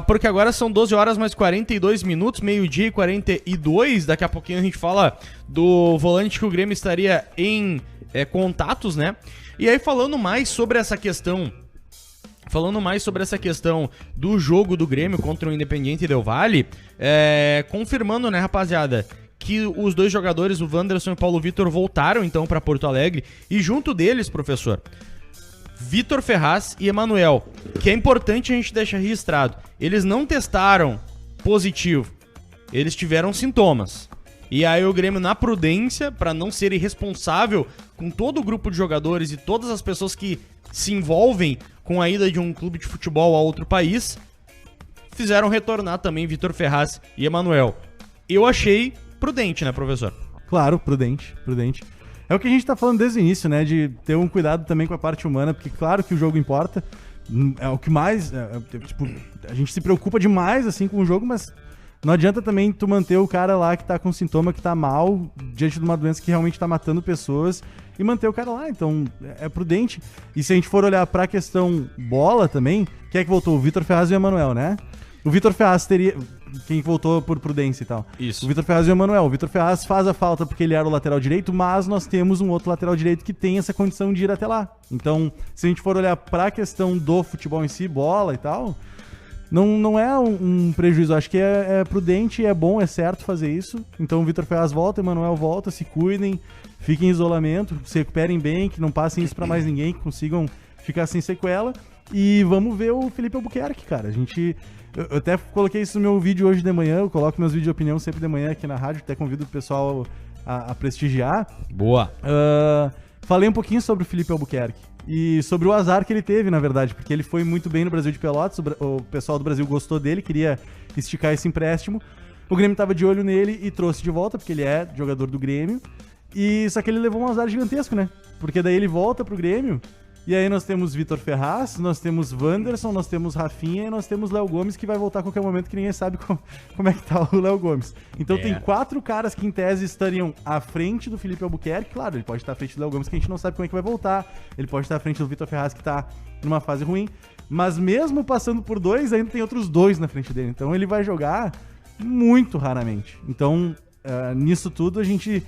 porque agora são 12 horas mais 42 minutos, meio-dia e 42. Daqui a pouquinho a gente fala do volante que o Grêmio estaria em contatos, né? E aí falando mais sobre essa questão do jogo do Grêmio contra o Independiente Del Valle, confirmando, né, rapaziada, que os dois jogadores, o Wanderson e o Paulo Vitor, voltaram então para Porto Alegre, e junto deles, professor, Vitor Ferraz e Emanuel, que é importante a gente deixar registrado, eles não testaram positivo, eles tiveram sintomas. E aí o Grêmio, na prudência, para não ser irresponsável com todo o grupo de jogadores e todas as pessoas que se envolvem com a ida de um clube de futebol a outro país, fizeram retornar também Vitor Ferraz e Emanuel. Eu achei prudente, né, professor? Claro, prudente. É o que a gente tá falando desde o início, né, de ter um cuidado também com a parte humana, porque claro que o jogo importa, é o que mais, tipo, a gente se preocupa demais, assim, com o jogo, mas não adianta também tu manter o cara lá que tá com sintoma, que tá mal, diante de uma doença que realmente tá matando pessoas, e manter o cara lá. Então, é prudente. E se a gente for olhar pra questão bola também, quem é que voltou? O Vitor Ferraz e o Emanuel, né? O Vitor Ferraz teria... Quem voltou por prudência e tal. Isso. O Vitor Ferraz e o Emanuel. O Vitor Ferraz faz a falta porque ele era o lateral direito, mas nós temos um outro lateral direito que tem essa condição de ir até lá. Então, se a gente for olhar pra questão do futebol em si, bola e tal... Não é um prejuízo, acho que é prudente, é bom, é certo fazer isso. Então o Vitor Ferraz volta, o Emanuel volta, se cuidem, fiquem em isolamento, se recuperem bem, que não passem isso pra mais ninguém, que consigam ficar sem sequela. E vamos ver o Felipe Albuquerque, cara. Eu até coloquei isso no meu vídeo hoje de manhã, eu coloco meus vídeos de opinião sempre de manhã aqui na rádio, até convido o pessoal a prestigiar. Boa. Falei um pouquinho sobre o Felipe Albuquerque. E sobre o azar que ele teve, na verdade, porque ele foi muito bem no Brasil de Pelotas, o pessoal do Brasil gostou dele, queria esticar esse empréstimo. O Grêmio tava de olho nele e trouxe de volta, porque ele é jogador do Grêmio. Só que ele levou um azar gigantesco, né? Porque daí ele volta pro Grêmio, e aí nós temos Vitor Ferraz, nós temos Wanderson, nós temos Rafinha e nós temos Léo Gomes, que vai voltar a qualquer momento, que ninguém sabe como é que tá o Léo Gomes. Então tem 4 caras que em tese estariam à frente do Felipe Albuquerque. Claro, ele pode estar à frente do Léo Gomes, que a gente não sabe como é que vai voltar. Ele pode estar à frente do Vitor Ferraz, que tá numa fase ruim. Mas mesmo passando por 2, ainda tem outros 2 na frente dele. Então ele vai jogar muito raramente. Então, nisso tudo, a gente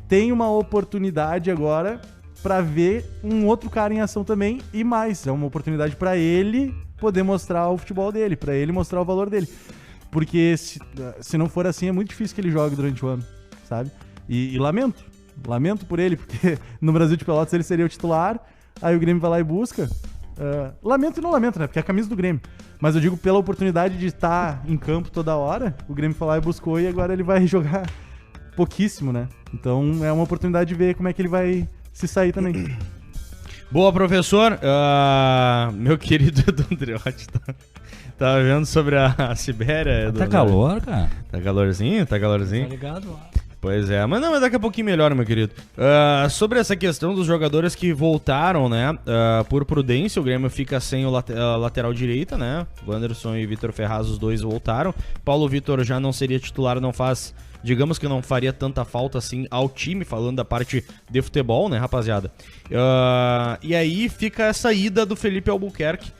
tem uma oportunidade agora pra ver um outro cara em ação também, e mais, é uma oportunidade pra ele poder mostrar o futebol dele, pra ele mostrar o valor dele, porque se não for assim, é muito difícil que ele jogue durante o ano, sabe? E lamento por ele, porque no Brasil de Pelotas ele seria o titular, aí o Grêmio vai lá e busca. Lamento e não lamento, né? Porque é a camisa do Grêmio, mas eu digo pela oportunidade de estar em campo toda hora, o Grêmio foi lá e buscou, e agora ele vai jogar pouquíssimo, né? Então é uma oportunidade de ver como é que ele vai se sair também. Boa, professor. Meu querido Edu Andreotti tá vendo sobre a Sibéria. Tá calor, cara. Tá calorzinho? Tá ligado lá. Pois é, mas daqui a pouquinho melhora, meu querido. Sobre essa questão dos jogadores que voltaram, né, por prudência, o Grêmio fica sem o lateral direita, né, Wanderson e Vitor Ferraz, os dois voltaram. Paulo Vitor já não seria titular, digamos que não faria tanta falta assim ao time, falando da parte de futebol, né, rapaziada. E aí fica essa ida do Felipe Albuquerque.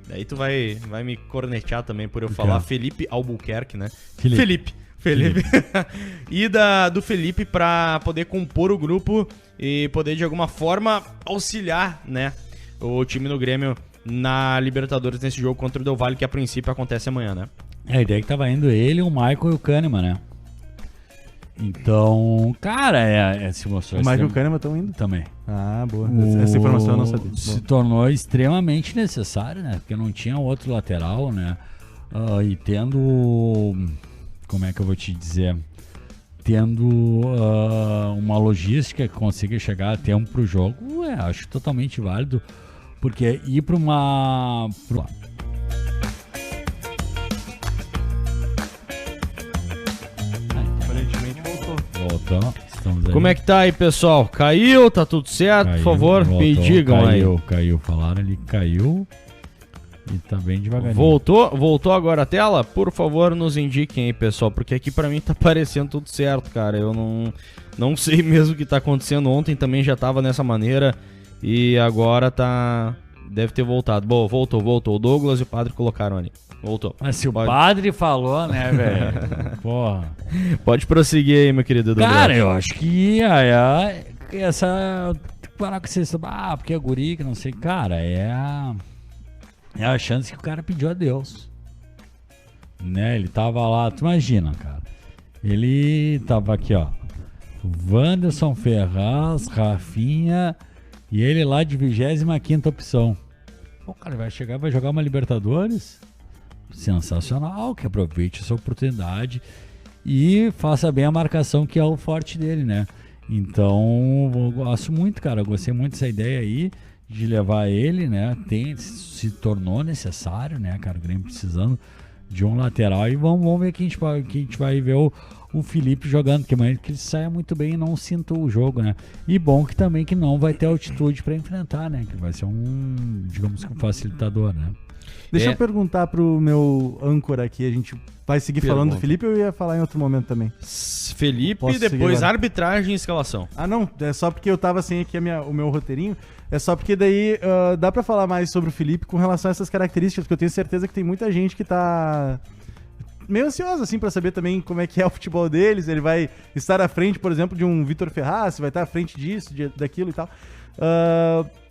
Daí tu vai me cornetear também por eu falar Felipe Albuquerque, né? Felipe. Ida do Felipe pra poder compor o grupo e poder de alguma forma auxiliar, né, o time do Grêmio na Libertadores nesse jogo contra o Del Valle, que a princípio acontece amanhã, né? A ideia é que tava indo ele, o Michael e o Kahneman, né? Então, cara, se mostrou... O Michael e o Kahneman estão indo? Também. Ah, boa. Essa informação eu não sabia. Se tornou extremamente necessário, né? Porque não tinha outro lateral, né? E tendo... Como é que eu vou te dizer? Tendo uma logística que consiga chegar a tempo pro jogo, acho totalmente válido. Porque ir pra uma... Voltou. Como é que tá aí, pessoal? Caiu? Tá tudo certo? Por favor, me digam aí. Caiu. Falaram ali, caiu. E tá bem devagarinho. Voltou agora a tela? Por favor, nos indiquem aí, pessoal, porque aqui pra mim tá parecendo tudo certo, cara. Eu não sei mesmo o que tá acontecendo. Ontem também já tava nessa maneira e agora tá... Deve ter voltado. Bom, voltou. O Douglas e o Padre colocaram ali. Voltou. Mas se o padre falou, né, velho? Porra. Pode prosseguir aí, meu querido Edu. Cara, eu acho que essa... Parar com vocês, porque é guri, que não sei. Cara, é a chance que o cara pediu a Deus. Né? Ele tava lá, tu imagina, cara. Ele tava aqui, ó. Wanderson Ferraz, Rafinha e ele lá de 25ª opção. Pô, cara, vai chegar, vai jogar uma Libertadores? Sensacional, que aproveite essa oportunidade e faça bem a marcação, que é o forte dele, né? Então, eu gosto muito, cara. Eu gostei muito dessa ideia aí de levar ele, né? Se tornou necessário, né, cara? O Grêmio precisando de um lateral. E vamos ver que a gente vai ver o Felipe jogando, que ele saia muito bem e não sinta o jogo, né? E bom que também que não vai ter altitude para enfrentar, né? Que vai ser digamos que um facilitador, né? Deixa eu perguntar pro meu âncora aqui, a gente vai seguir falando do Felipe ou eu ia falar em outro momento também? Felipe, Posso depois arbitragem e escalação. Ah, não, é só porque eu tava sem aqui o meu roteirinho, é só porque daí dá pra falar mais sobre o Felipe com relação a essas características, porque eu tenho certeza que tem muita gente que tá meio ansiosa, assim, pra saber também como é que é o futebol deles, ele vai estar à frente, por exemplo, de um Vitor Ferraz, vai estar à frente disso, daquilo e tal,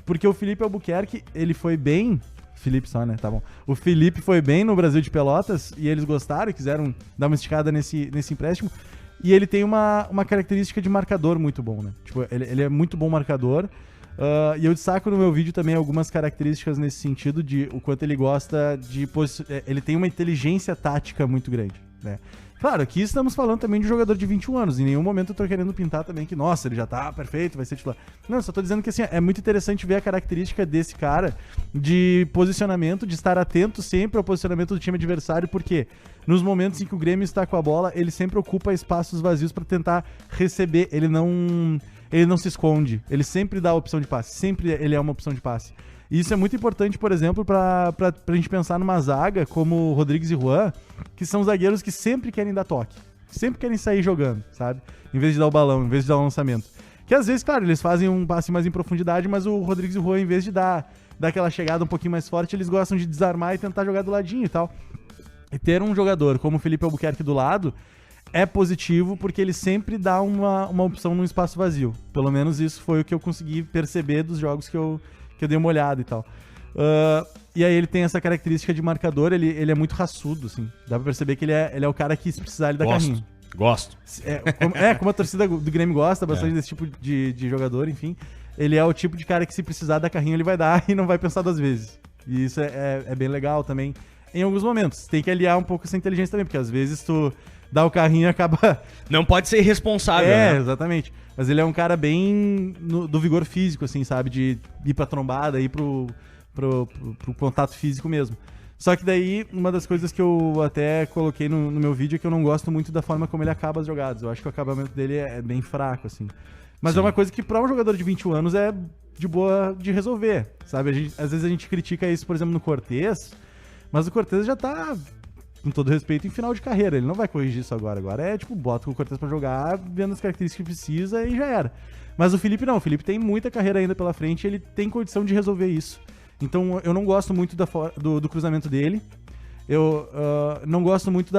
porque o Felipe Albuquerque, ele foi bem... Felipe só, né? Tá bom. O Felipe foi bem no Brasil de Pelotas e eles gostaram e quiseram dar uma esticada nesse empréstimo. E ele tem uma característica de marcador muito bom, né? Tipo, ele é muito bom marcador. E eu destaco no meu vídeo também algumas características nesse sentido de o quanto ele gosta de... Ele tem uma inteligência tática muito grande, né? Claro, aqui estamos falando também de um jogador de 21 anos. Em nenhum momento eu tô querendo pintar também que, nossa, ele já tá perfeito, vai ser titular. Não, só tô dizendo que, assim, é muito interessante ver a característica desse cara de posicionamento, de estar atento sempre ao posicionamento do time adversário, porque nos momentos em que o Grêmio está com a bola, ele sempre ocupa espaços vazios para tentar receber. Ele não se esconde. Ele sempre dá a opção de passe. Sempre ele é uma opção de passe. E isso é muito importante, por exemplo, pra gente pensar numa zaga como Rodrigues e Juan, que são zagueiros que sempre querem dar toque, sempre querem sair jogando, sabe? Em vez de dar o balão, em vez de dar o lançamento. Que às vezes, claro, eles fazem um passe mais em profundidade, mas o Rodrigues e o Juan, em vez de dar aquela chegada um pouquinho mais forte, eles gostam de desarmar e tentar jogar do ladinho e tal. E ter um jogador como o Felipe Albuquerque do lado é positivo, porque ele sempre dá uma opção num espaço vazio. Pelo menos isso foi o que eu consegui perceber dos jogos que eu dei uma olhada e tal. E aí ele tem essa característica de marcador, ele é muito raçudo, assim. Dá pra perceber que ele é o cara que, se precisar, ele dá carrinho. Gosto. Como a torcida do Grêmio gosta bastante desse tipo de jogador, enfim. Ele é o tipo de cara que, se precisar dar carrinho, ele vai dar e não vai pensar 2 vezes. E isso é bem legal também. Em alguns momentos. Tem que aliar um pouco essa inteligência também, porque às vezes tu dá o carrinho e acaba... Não pode ser irresponsável, né? Exatamente. Mas ele é um cara bem do vigor físico, assim, sabe? De ir pra trombada, ir pro contato físico mesmo. Só que daí, uma das coisas que eu até coloquei no meu vídeo é que eu não gosto muito da forma como ele acaba as jogadas. Eu acho que o acabamento dele é bem fraco, assim. Mas é uma coisa que pra um jogador de 21 anos é de boa de resolver, sabe? Às vezes a gente critica isso, por exemplo, no Cortez, mas o Cortez já tá, com todo respeito, em final de carreira. Ele não vai corrigir isso agora. Agora é tipo, bota o Cortez pra jogar, vendo as características que precisa e já era. Mas o Felipe não. O Felipe tem muita carreira ainda pela frente e ele tem condição de resolver isso. Então eu não gosto muito do cruzamento dele. Eu não gosto muito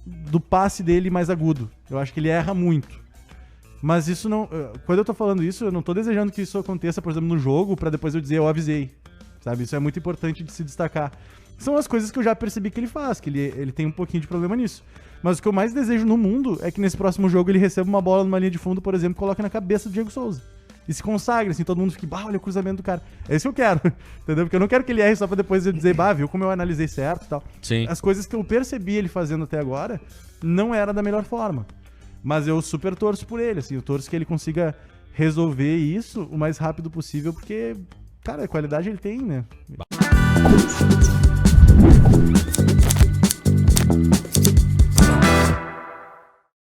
do passe dele mais agudo. Eu acho que ele erra muito. Mas isso não... Quando eu tô falando isso, eu não tô desejando que isso aconteça, por exemplo, no jogo, pra depois eu dizer eu avisei. Sabe? Isso é muito importante de se destacar. São as coisas que eu já percebi que ele faz, que ele tem um pouquinho de problema nisso. Mas o que eu mais desejo no mundo é que nesse próximo jogo ele receba uma bola numa linha de fundo, por exemplo, e coloque na cabeça do Diego Souza. E se consagre, assim, todo mundo fique, olha o cruzamento do cara. É isso que eu quero, entendeu? Porque eu não quero que ele erre só pra depois eu dizer, viu como eu analisei certo e tal. Sim. As coisas que eu percebi ele fazendo até agora não era da melhor forma. Mas eu super torço por ele, assim, eu torço que ele consiga resolver isso o mais rápido possível, porque, cara, a qualidade ele tem, né?